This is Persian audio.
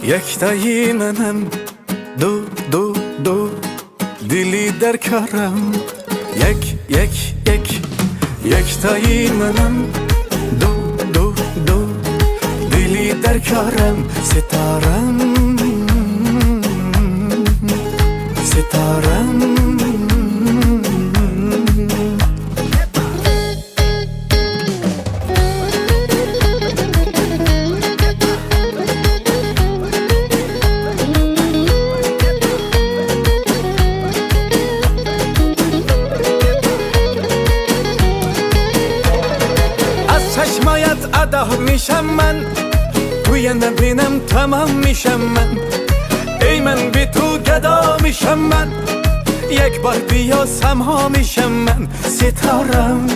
یک تایی منم، دو دلی در کارم. یک تایی منم، دو دلی در کارم. ستارم چشمایت ادا میشم من، توی نبینم تمام میشم من. ای من بی تو گدا میشم من، یک بار بیا سمها میشم من. ستارم